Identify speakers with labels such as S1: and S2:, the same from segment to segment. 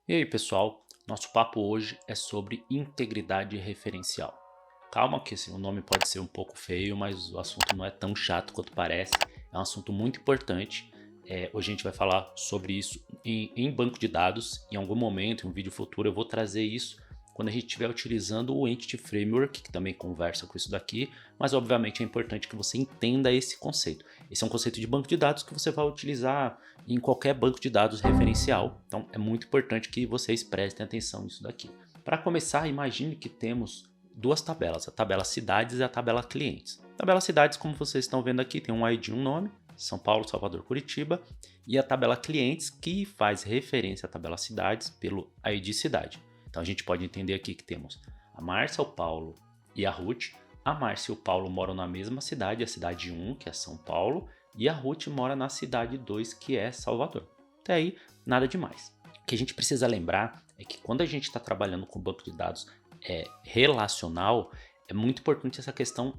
S1: E aí, pessoal, nosso papo hoje é sobre integridade referencial. Calma que o nome pode ser um pouco feio, mas o assunto não é tão chato quanto parece. É um assunto muito importante. Hoje a gente vai falar sobre isso em banco de dados. Em algum momento, em um vídeo futuro, eu vou trazer isso quando a gente estiver utilizando o Entity Framework, que também conversa com isso daqui, mas obviamente é importante que você entenda esse conceito. Esse é um conceito de banco de dados que você vai utilizar em qualquer banco de dados referencial, então é muito importante que vocês prestem atenção nisso daqui. Para começar, imagine que temos duas tabelas, a tabela cidades e a tabela clientes. A tabela cidades, como vocês estão vendo aqui, tem um ID e um nome, São Paulo, Salvador, Curitiba, e a tabela clientes, que faz referência à tabela cidades pelo ID cidade. Então a gente pode entender aqui que temos a Márcia, o Paulo e a Ruth. A Márcia e o Paulo moram na mesma cidade, a cidade 1, que é São Paulo, e a Ruth mora na cidade 2, que é Salvador. Até aí, nada demais. O que a gente precisa lembrar é que quando a gente está trabalhando com banco de dados relacional, é muito importante essa questão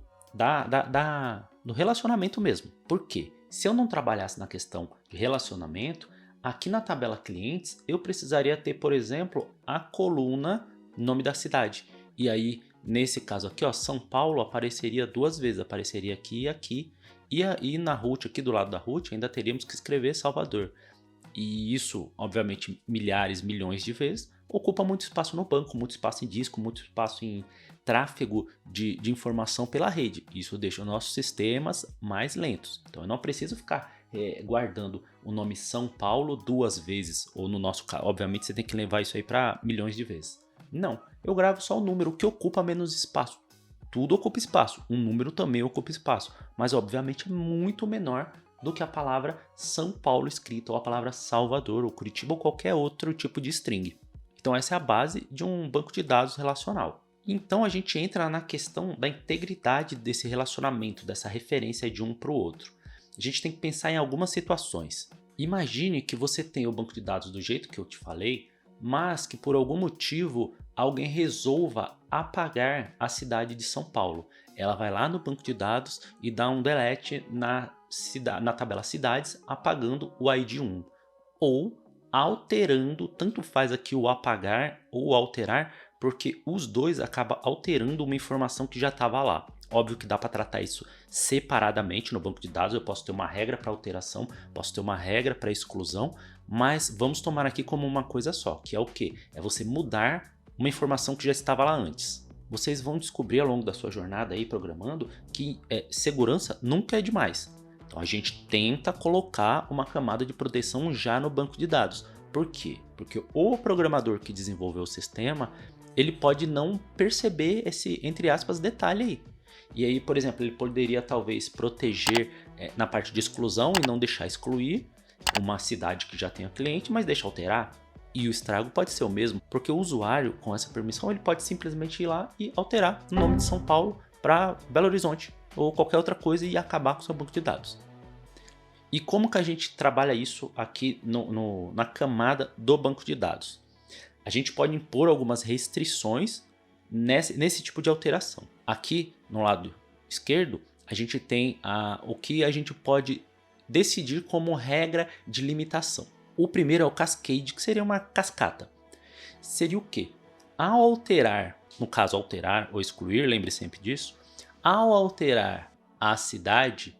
S1: do relacionamento mesmo. Por quê? Se eu não trabalhasse na questão de relacionamento, aqui na tabela clientes, eu precisaria ter, por exemplo, a coluna nome da cidade. E aí, nesse caso aqui, ó, São Paulo apareceria duas vezes, apareceria aqui e aqui. E aí na Ruth, aqui do lado da Ruth, ainda teríamos que escrever Salvador. E isso, obviamente, milhares, milhões de vezes, ocupa muito espaço no banco, muito espaço em disco, muito espaço em tráfego de informação pela rede. Isso deixa os nossos sistemas mais lentos. Então eu não preciso ficar guardando o nome São Paulo duas vezes, ou no nosso caso, obviamente você tem que levar isso aí para milhões de vezes. Não, eu gravo só o número que ocupa menos espaço. Tudo ocupa espaço, um número também ocupa espaço, mas obviamente é muito menor do que a palavra São Paulo escrita, ou a palavra Salvador, ou Curitiba, ou qualquer outro tipo de string. Então essa é a base de um banco de dados relacional. Então a gente entra na questão da integridade desse relacionamento, dessa referência de um para o outro. A gente tem que pensar em algumas situações. Imagine que você tem o banco de dados do jeito que eu te falei, mas que por algum motivo alguém resolva apagar a cidade de São Paulo. Ela vai lá no banco de dados e dá um delete na tabela cidades, apagando o ID 1. Ou alterando, tanto faz aqui o apagar ou alterar, porque os dois acabam alterando uma informação que já estava lá. Óbvio que dá para tratar isso separadamente no banco de dados, eu posso ter uma regra para alteração, posso ter uma regra para exclusão, mas vamos tomar aqui como uma coisa só, que é o que? É você mudar uma informação que já estava lá antes. Vocês vão descobrir ao longo da sua jornada aí programando que segurança nunca é demais. Então a gente tenta colocar uma camada de proteção já no banco de dados. Por quê? Porque o programador que desenvolveu o sistema, ele pode não perceber esse, entre aspas, detalhe aí. E aí, por exemplo, ele poderia talvez proteger na parte de exclusão e não deixar excluir uma cidade que já tenha cliente, mas deixa alterar. E o estrago pode ser o mesmo, porque o usuário com essa permissão ele pode simplesmente ir lá e alterar o nome de São Paulo para Belo Horizonte ou qualquer outra coisa e acabar com o seu banco de dados. E como que a gente trabalha isso aqui na camada do banco de dados? A gente pode impor algumas restrições nesse tipo de alteração. Aqui no lado esquerdo, a gente tem o que a gente pode decidir como regra de limitação. O primeiro é o cascade, que seria uma cascata. Seria o quê? Ao alterar, no caso alterar ou excluir, lembre sempre disso, ao alterar a cidade,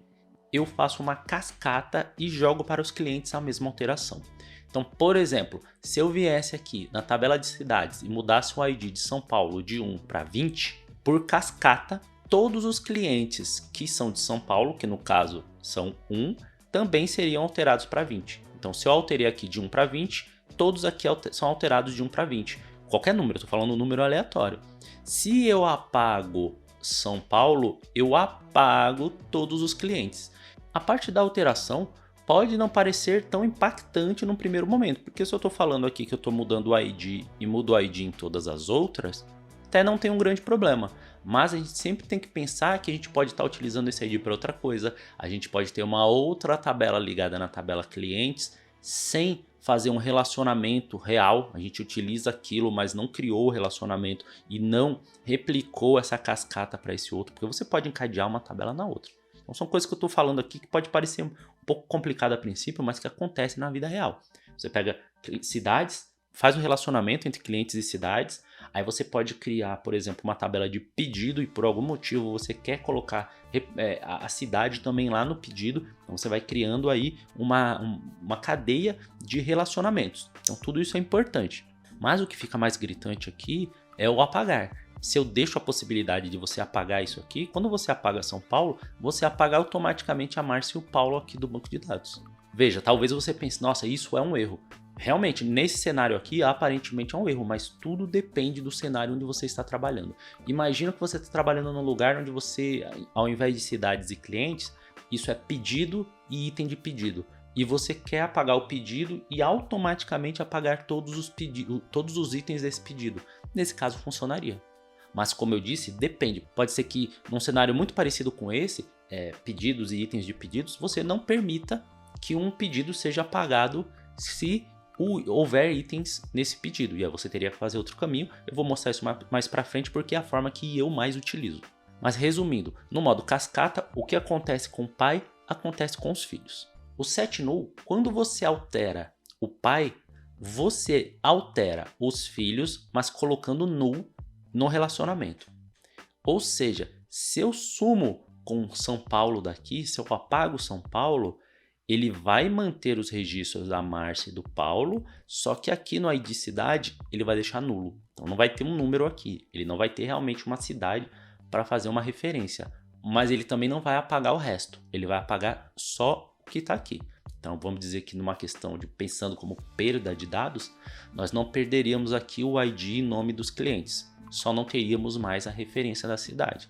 S1: eu faço uma cascata e jogo para os clientes a mesma alteração. Então, por exemplo, se eu viesse aqui na tabela de cidades e mudasse o ID de São Paulo de 1 para 20, por cascata, todos os clientes que são de São Paulo, que no caso são 1, também seriam alterados para 20. Então, se eu alterei aqui de 1 para 20, todos aqui são alterados de 1 para 20. Qualquer número, eu estou falando um número aleatório. Se eu apago São Paulo, eu apago todos os clientes. A parte da alteração pode não parecer tão impactante no primeiro momento, porque se eu estou falando aqui que eu estou mudando o ID e mudo o ID em todas as outras, até não tem um grande problema. Mas a gente sempre tem que pensar que a gente pode estar utilizando esse ID para outra coisa, a gente pode ter uma outra tabela ligada na tabela clientes, sem fazer um relacionamento real. A gente utiliza aquilo, mas não criou o relacionamento e não replicou essa cascata para esse outro, porque você pode encadear uma tabela na outra. Então são coisas que eu estou falando aqui que pode parecer um pouco complicado a princípio, mas que acontece na vida real. Você pega cidades, faz um relacionamento entre clientes e cidades. Aí você pode criar, por exemplo, uma tabela de pedido e por algum motivo você quer colocar a cidade também lá no pedido. Então você vai criando aí uma cadeia de relacionamentos. Então tudo isso é importante. Mas o que fica mais gritante aqui é o apagar. Se eu deixo a possibilidade de você apagar isso aqui, quando você apaga São Paulo, você apaga automaticamente a Márcia e o Paulo aqui do banco de dados. Veja, talvez você pense, nossa, isso é um erro. Realmente, nesse cenário aqui, aparentemente é um erro, mas tudo depende do cenário onde você está trabalhando. Imagina que você está trabalhando num lugar onde você, ao invés de cidades e clientes, isso é pedido e item de pedido. E você quer apagar o pedido e automaticamente apagar todos os itens desse pedido. Nesse caso, funcionaria. Mas como eu disse, depende. Pode ser que num cenário muito parecido com esse, pedidos e itens de pedidos, você não permita que um pedido seja apagado se houver itens nesse pedido. E aí você teria que fazer outro caminho. Eu vou mostrar isso mais para frente porque é a forma que eu mais utilizo. Mas resumindo, no modo cascata, o que acontece com o pai, acontece com os filhos. O set null, quando você altera o pai, você altera os filhos, mas colocando null no relacionamento. Ou seja, se eu sumo com São Paulo daqui, se eu apago São Paulo, ele vai manter os registros da Márcia e do Paulo, só que aqui no ID cidade ele vai deixar nulo. Então não vai ter um número aqui, ele não vai ter realmente uma cidade para fazer uma referência, mas ele também não vai apagar o resto, ele vai apagar só o que está aqui. Então vamos dizer que numa questão de pensando como perda de dados, nós não perderíamos aqui o ID e nome dos clientes, só não teríamos mais a referência da cidade.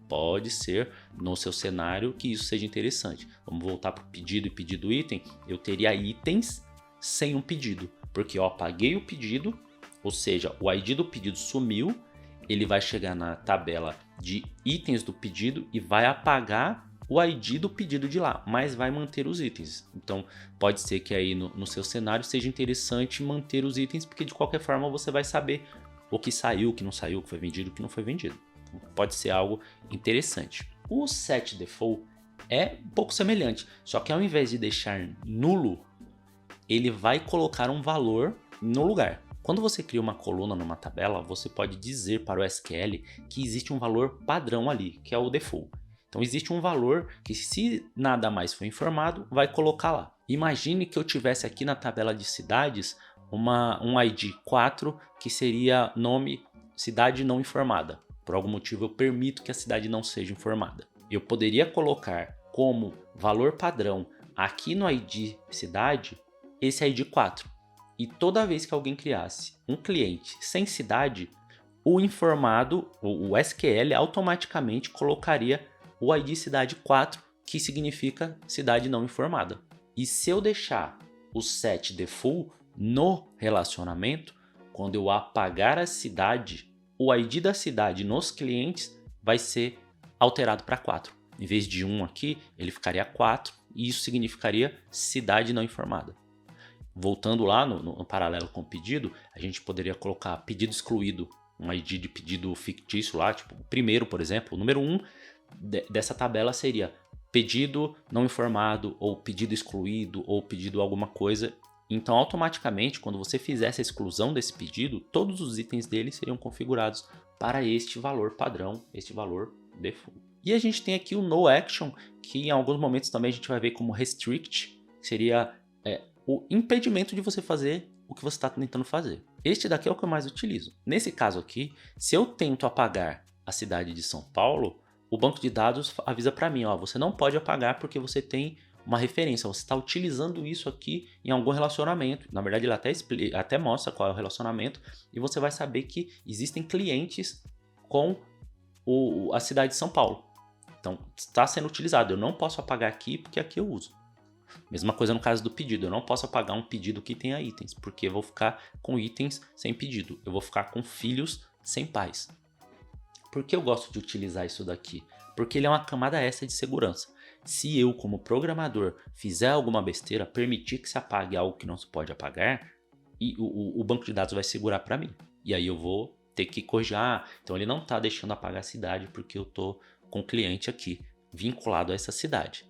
S1: Pode ser no seu cenário que isso seja interessante. Vamos voltar para o pedido e pedido item. Eu teria itens sem um pedido, porque eu apaguei o pedido, ou seja, o ID do pedido sumiu, ele vai chegar na tabela de itens do pedido e vai apagar o ID do pedido de lá, mas vai manter os itens. Então pode ser que aí no seu cenário seja interessante manter os itens, porque de qualquer forma você vai saber o que saiu, o que não saiu, o que foi vendido, o que não foi vendido. Pode ser algo interessante. O set default é um pouco semelhante, só que ao invés de deixar nulo, ele vai colocar um valor no lugar. Quando você cria uma coluna numa tabela, você pode dizer para o SQL que existe um valor padrão ali, que é o default. Então existe um valor que, se nada mais for informado, vai colocar lá. Imagine que eu tivesse aqui na tabela de cidades um ID 4 que seria nome cidade não informada. Por algum motivo eu permito que a cidade não seja informada. Eu poderia colocar como valor padrão aqui no ID cidade esse ID 4. E toda vez que alguém criasse um cliente sem cidade, o informado, o SQL automaticamente colocaria o ID cidade 4, que significa cidade não informada. E se eu deixar o set default no relacionamento, quando eu apagar a cidade, o ID da cidade nos clientes vai ser alterado para 4. Em vez de 1 aqui, ele ficaria 4 e isso significaria cidade não informada. Voltando lá no paralelo com o pedido, a gente poderia colocar pedido excluído, um ID de pedido fictício lá, tipo o primeiro, por exemplo. O número 1 dessa tabela seria pedido não informado, ou pedido excluído, ou pedido alguma coisa. Então, automaticamente, quando você fizesse a exclusão desse pedido, todos os itens dele seriam configurados para este valor padrão, este valor default. E a gente tem aqui o no action, que em alguns momentos também a gente vai ver como restrict, que seria o impedimento de você fazer o que você está tentando fazer. Este daqui é o que eu mais utilizo. Nesse caso aqui, se eu tento apagar a cidade de São Paulo, o banco de dados avisa para mim, ó, você não pode apagar porque você tem uma referência, você está utilizando isso aqui em algum relacionamento. Na verdade, ele até mostra qual é o relacionamento e você vai saber que existem clientes com a cidade de São Paulo. Então, está sendo utilizado. Eu não posso apagar aqui porque aqui eu uso. Mesma coisa no caso do pedido. Eu não posso apagar um pedido que tenha itens, porque eu vou ficar com itens sem pedido. Eu vou ficar com filhos sem pais. Por que eu gosto de utilizar isso daqui? Porque ele é uma camada extra de segurança. Se eu, como programador, fizer alguma besteira, permitir que se apague algo que não se pode apagar, e o banco de dados vai segurar para mim. E aí eu vou ter que corrigir. Então ele não está deixando apagar a cidade porque eu estou com o cliente aqui vinculado a essa cidade.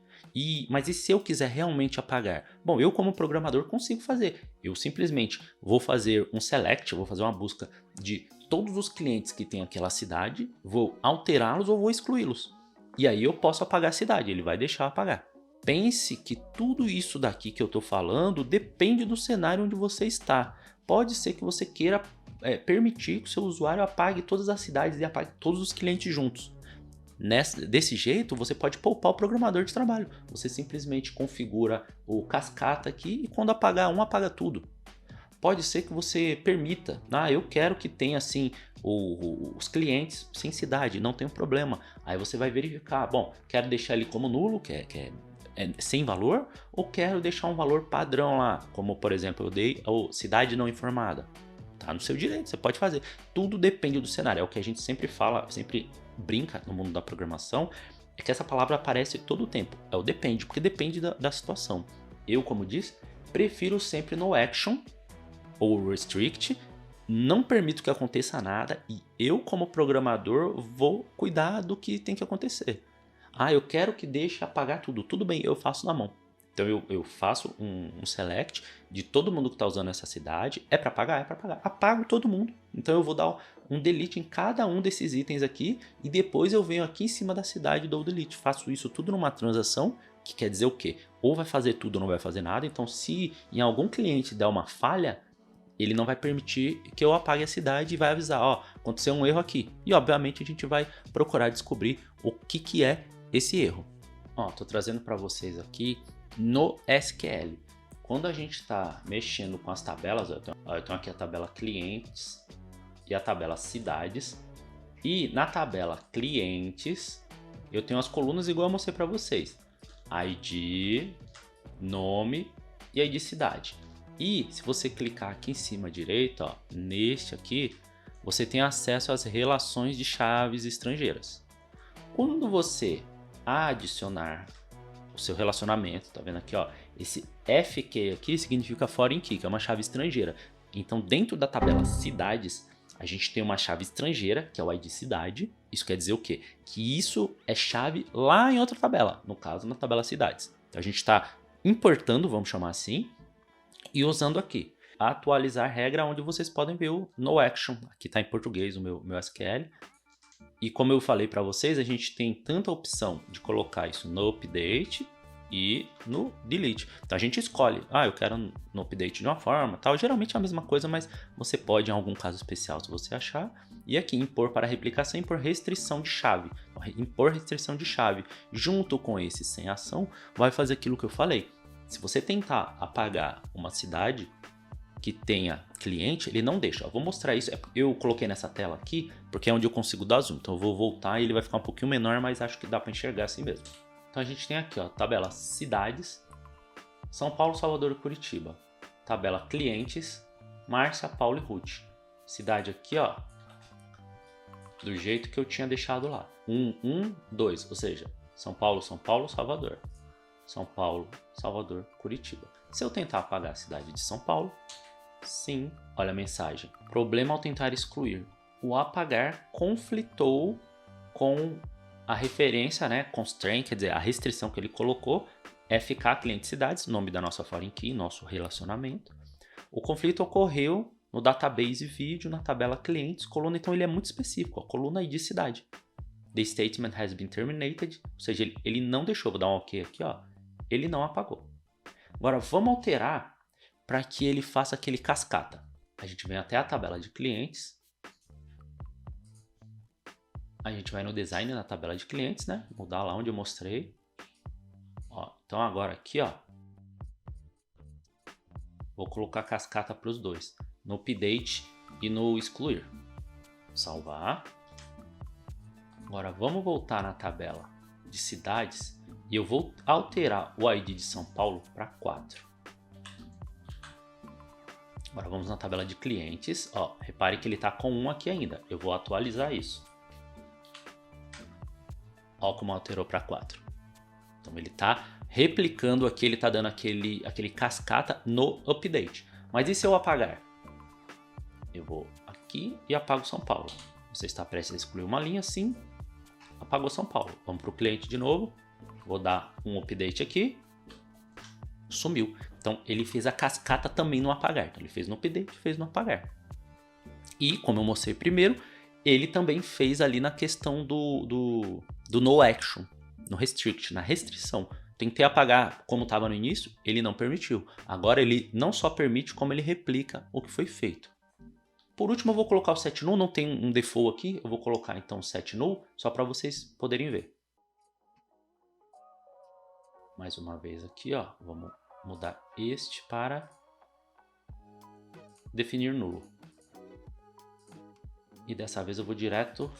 S1: Mas e se eu quiser realmente apagar? Bom, eu como programador consigo fazer. Eu simplesmente vou fazer um select, vou fazer uma busca de todos os clientes que tem aquela cidade, vou alterá-los ou vou excluí-los. E aí eu posso apagar a cidade, ele vai deixar apagar. Pense que tudo isso daqui que eu estou falando depende do cenário onde você está. Pode ser que você queira permitir que o seu usuário apague todas as cidades e apague todos os clientes juntos. Desse jeito, você pode poupar o programador de trabalho. Você simplesmente configura o cascata aqui e quando apagar um, apaga tudo. Pode ser que você permita, eu quero que tenha assim os clientes sem cidade, não tem um problema. Aí você vai verificar, bom, quero deixar ele como nulo, que é sem valor, ou quero deixar um valor padrão lá, como por exemplo eu dei cidade não informada. Tá no seu direito, você pode fazer. Tudo depende do cenário, é o que a gente sempre fala, sempre brinca no mundo da programação, é que essa palavra aparece todo o tempo. É o depende, porque depende da situação. Eu, como disse, prefiro sempre no action ou restrict, não permito que aconteça nada e eu, como programador, vou cuidar do que tem que acontecer. Eu quero que deixe apagar tudo. Tudo bem, eu faço na mão. Então eu faço um select de todo mundo que está usando essa cidade. É para apagar? É para apagar. Apago todo mundo. Então eu vou dar um delete em cada um desses itens aqui e depois eu venho aqui em cima da cidade e dou o delete. Faço isso tudo numa transação, que quer dizer o quê? Ou vai fazer tudo ou não vai fazer nada. Então se em algum cliente der uma falha, ele não vai permitir que eu apague a cidade e vai avisar, aconteceu um erro aqui. E obviamente a gente vai procurar descobrir o que é esse erro. Tô trazendo para vocês aqui no SQL. Quando a gente está mexendo com as tabelas, eu tenho aqui a tabela clientes e a tabela cidades. E na tabela clientes, eu tenho as colunas igual eu mostrei para vocês. ID, nome e ID cidade. E se você clicar aqui em cima à direita, neste aqui, você tem acesso às relações de chaves estrangeiras. Quando você adicionar o seu relacionamento, tá vendo aqui, esse FK aqui significa foreign key, que é uma chave estrangeira. Então, dentro da tabela cidades, a gente tem uma chave estrangeira, que é o ID cidade. Isso quer dizer o quê? Que isso é chave lá em outra tabela, no caso, na tabela cidades. Então, a gente está importando, vamos chamar assim, e usando aqui, atualizar regra, onde vocês podem ver o no action. Aqui está em português o meu SQL. E como eu falei para vocês, a gente tem tanta opção de colocar isso no update e no delete. Então a gente escolhe, eu quero no update de uma forma, tal. Geralmente é a mesma coisa, mas você pode em algum caso especial se você achar. E aqui impor para replicação, impor restrição de chave. Impor restrição de chave junto com esse sem ação vai fazer aquilo que eu falei. Se você tentar apagar uma cidade que tenha cliente, ele não deixa. Eu vou mostrar isso. Eu coloquei nessa tela aqui porque é onde eu consigo dar zoom. Então eu vou voltar e ele vai ficar um pouquinho menor, mas acho que dá para enxergar assim mesmo. Então a gente tem aqui, tabela cidades, São Paulo, Salvador e Curitiba. Tabela clientes, Márcia, Paulo e Ruth. Cidade aqui, do jeito que eu tinha deixado lá. 1, 2, ou seja, São Paulo, Salvador. São Paulo, Salvador, Curitiba. Se eu tentar apagar a cidade de São Paulo, sim, olha a mensagem. Problema ao tentar excluir. O apagar conflitou com a referência, constraint, quer dizer, a restrição que ele colocou, FK cliente cidades, nome da nossa foreign key, nosso relacionamento. O conflito ocorreu no database vídeo, na tabela clientes, coluna, então ele é muito específico, coluna ID cidade. The statement has been terminated, ou seja, ele não deixou, vou dar um OK aqui, ele não apagou. Agora vamos alterar para que ele faça aquele cascata. A gente vem até a tabela de clientes. A gente vai no design na tabela de clientes, mudar lá onde eu mostrei. Então agora aqui, vou colocar cascata para os dois, no update e no excluir. Salvar. Agora vamos voltar na tabela de cidades. E eu vou alterar o ID de São Paulo para 4. Agora vamos na tabela de clientes. Repare que ele está com 1 aqui ainda. Eu vou atualizar isso. Como alterou para 4. Então ele está replicando aqui, ele está dando aquele cascata no update. Mas e se eu apagar? Eu vou aqui e apago São Paulo. Você está prestes a excluir uma linha, sim. Apagou São Paulo. Vamos para o cliente de novo. Vou dar um update aqui. Sumiu. Então ele fez a cascata também no apagar. Então ele fez no update, fez no apagar. E como eu mostrei primeiro, ele também fez ali na questão do no action, no restrict, na restrição. Tentei apagar como estava no início, ele não permitiu. Agora ele não só permite, como ele replica o que foi feito. Por último, eu vou colocar o set null, não tem um default aqui, eu vou colocar então o set null, só para vocês poderem ver. Mais uma vez aqui, ó, vamos mudar este para definir nulo. E dessa vez eu vou direto...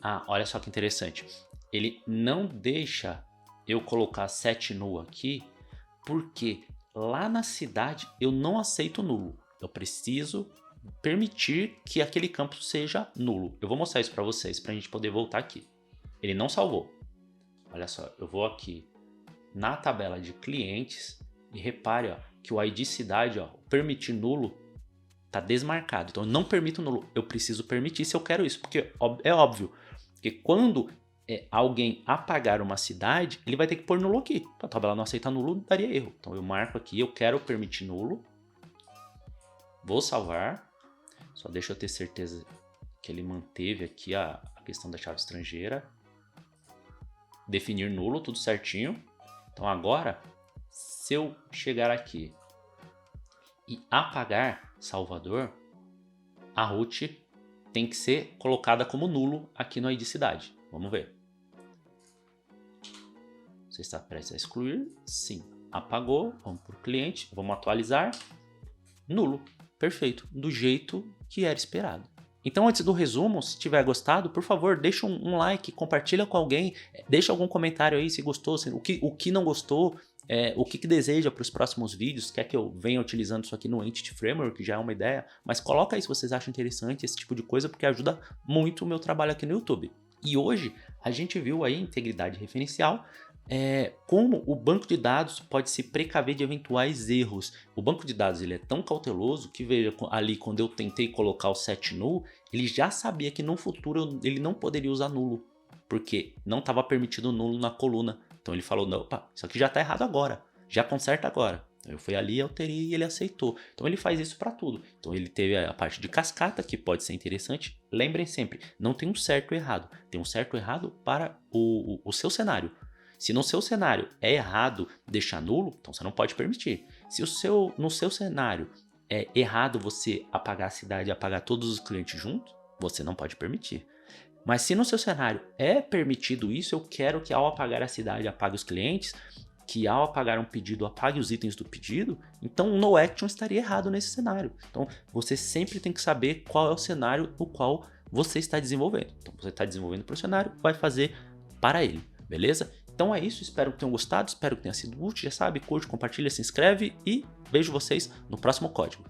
S1: Ah, olha só que interessante. Ele não deixa eu colocar set null aqui, porque lá na cidade eu não aceito nulo. Eu preciso permitir que aquele campo seja nulo. Eu vou mostrar isso para vocês, para a gente poder voltar aqui. Ele não salvou. Olha só, eu vou aqui na tabela de clientes e repare, ó, que o ID cidade, ó, permitir nulo, tá desmarcado. Então eu não permito nulo, eu preciso permitir se eu quero isso, porque é óbvio que quando alguém apagar uma cidade, ele vai ter que pôr nulo aqui. A tabela não aceita nulo, daria erro. Então eu marco aqui, eu quero permitir nulo, vou salvar, só deixa eu ter certeza que ele manteve aqui a questão da chave estrangeira, definir nulo, tudo certinho. Então agora, se eu chegar aqui e apagar Salvador, a root tem que ser colocada como nulo aqui no ID cidade. Vamos ver. Você está prestes a excluir? Sim. Apagou. Vamos para o cliente. Vamos atualizar. Nulo. Perfeito. Do jeito que era esperado. Então, antes do resumo, se tiver gostado, por favor, deixa um like, compartilha com alguém, deixa algum comentário aí se gostou, o que não gostou, o que deseja para os próximos vídeos, quer que eu venha utilizando isso aqui no Entity Framework, que já é uma ideia, mas coloca aí se vocês acham interessante esse tipo de coisa, porque ajuda muito o meu trabalho aqui no YouTube. E hoje a gente viu aí integridade referencial, como o banco de dados pode se precaver de eventuais erros. O banco de dados ele é tão cauteloso que, veja, ali quando eu tentei colocar o set null, ele já sabia que no futuro ele não poderia usar nulo, porque não estava permitido nulo na coluna. Então ele falou, não, opa, isso aqui já está errado agora, já conserta agora. Então eu fui ali, alterei e ele aceitou. Então ele faz isso para tudo. Então ele teve a parte de cascata, que pode ser interessante. Lembrem sempre, não tem um certo e errado, tem um certo e errado para o seu cenário. Se no seu cenário é errado deixar nulo, então você não pode permitir. Se no seu cenário é errado você apagar a cidade e apagar todos os clientes juntos, você não pode permitir. Mas se no seu cenário é permitido isso, eu quero que ao apagar a cidade apague os clientes, que ao apagar um pedido apague os itens do pedido, então o no action estaria errado nesse cenário. Então você sempre tem que saber qual é o cenário no qual você está desenvolvendo. Então você está desenvolvendo para o cenário, vai fazer para ele, beleza? Então é isso, espero que tenham gostado, espero que tenha sido útil, já sabe, curte, compartilha, se inscreve e vejo vocês no próximo código.